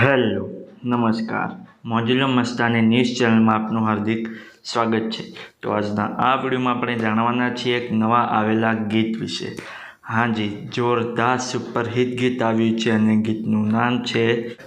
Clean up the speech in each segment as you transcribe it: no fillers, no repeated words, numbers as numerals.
Hello નમસ્કાર મોજુલો Mastani news ચેનલમાં આપનું હાર્દિક સ્વાગત છે। તો આજના આ વિડીયોમાં આપણે જાણવાના છીએ એક નવા આવેલા ગીત વિશે। હાજી, જોરદાર સુપરહિટ ગીત આવ્યું છે અને ગીતનું નામ છે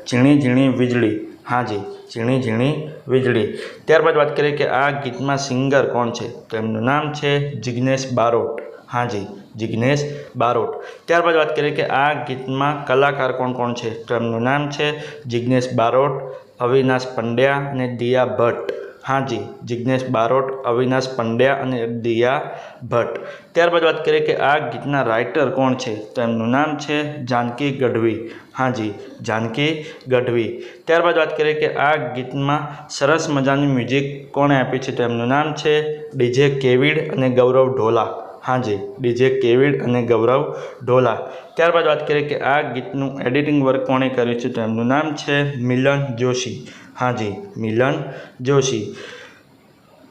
ઝીણી ઝીણી વીજળી। હાજી, ઝીણી ઝીણી વીજળી। ત્યારબાદ વાત કરીએ કે આ ગીતમાં સિંગર કોણ છે, તો એમનું નામ છે જિગ્નેશ બારોટ। હાજી, જિગ્નેશ બારોટ। ત્યારબાદ વાત કરીએ કે આ ગીતમાં કલાકાર કોણ કોણ છે, તો એમનું નામ છે જિગ્નેશ બારોટ, અવિનાશ પંડ્યા અને દિયા ભટ્ટ। હાજી, જિગ્નેશ બારોટ, અવિનાશ પંડ્યા અને દિયા ભટ્ટ। ત્યારબાદ વાત કરીએ કે આ ગીતના રાઇટર કોણ છે, તો એમનું નામ છે જાનકી ગઢવી। હાજી, જાનકી ગઢવી। ત્યારબાદ વાત કરીએ કે આ ગીતમાં સરસ મજાની મ્યુઝિક કોણે આપી છે, તો એમનું નામ છે ડીજે કેવિડ અને ગૌરવ ઢોલા। હાજી, ડીજે કેવિડ અને ગૌરવ ઢોલા। ત્યારબાદ વાત કરીએ કે આ ગીતનું એડિટિંગ વર્ક કોણે કર્યું છે, તો એમનું નામ છે મિલન જોશી। હાજી, મિલન જોશી।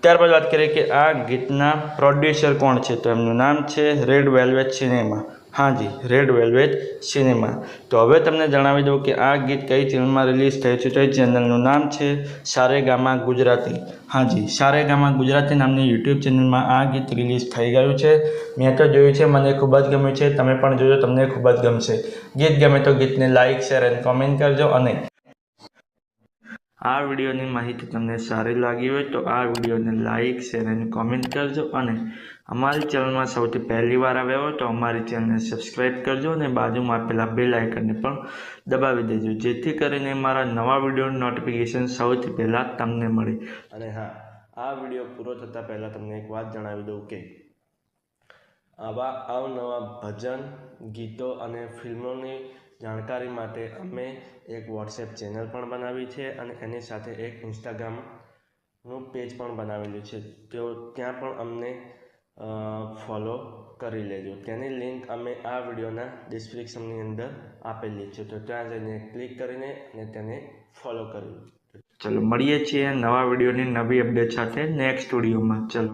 ત્યારબાદ વાત કરીએ કે આ ગીતના પ્રોડ્યુસર કોણ છે, તો એમનું નામ છે રેડ વેલ્વેટ સિનેમા। હાજી, રેડ વેલ્વેટ સિનેમા। તો હવે તમને જણાવી દઉં કે આ ગીત કઈ ચેનલમાં રિલીઝ થયું છે, તો એ ચેનલનું નામ છે સારેગામા ગુજરાતી। હાજી, સારેગામા ગુજરાતી નામની યુટ્યુબ ચેનલમાં આ ગીત રિલીઝ થઈ ગયું છે। મેં તો જોયું છે, મને ખૂબ જ ગમ્યું છે, તમે પણ જોજો, તમને ખૂબ જ ગમશે। ગીત ગમે તો ગીતને લાઇક, શેર અને કોમેન્ટ કરજો। અને આ વિડીયોની માહિતી તમને સારી લાગી હોય તો આ વિડીયોને લાઇક, શેર અને કોમેન્ટ કરજો। અને અમારી ચેનલમાં સૌથી પહેલી વાર આવ્યા હોય તો અમારી ચેનલને સબસ્ક્રાઈબ કરજો અને બાજુમાં આપેલા બેલ આઇકનને પણ દબાવી દેજો, જેથી કરીને મારા નવા વિડીયોની નોટિફિકેશન સૌથી પહેલાં તમને મળે। અને હા, આ વિડીયો પૂરો થતાં પહેલાં તમને એક વાત જણાવી દઉં કે આવા અવનવા ભજન, ગીતો અને ફિલ્મોની જાણકારી માટે અમે એક વોટ્સએપ ચેનલ પણ બનાવી છે અને એની સાથે એક ઇન્સ્ટાગ્રામનું પેજ પણ બનાવેલું છે, તો ત્યાં પણ અમને ફોલો કરી લેજો। તેની લિંક અમે આ વિડીયોના ડિસ્ક્રિપ્શનની અંદર આપેલી છે, તો ત્યાં જઈને ક્લિક કરીને અને તેને ફોલો કરી લો। ચલો મળીએ છીએ નવા વિડીયોની નવી અપડેટ સાથે નેક્સ્ટ વિડીયોમાં। ચલો।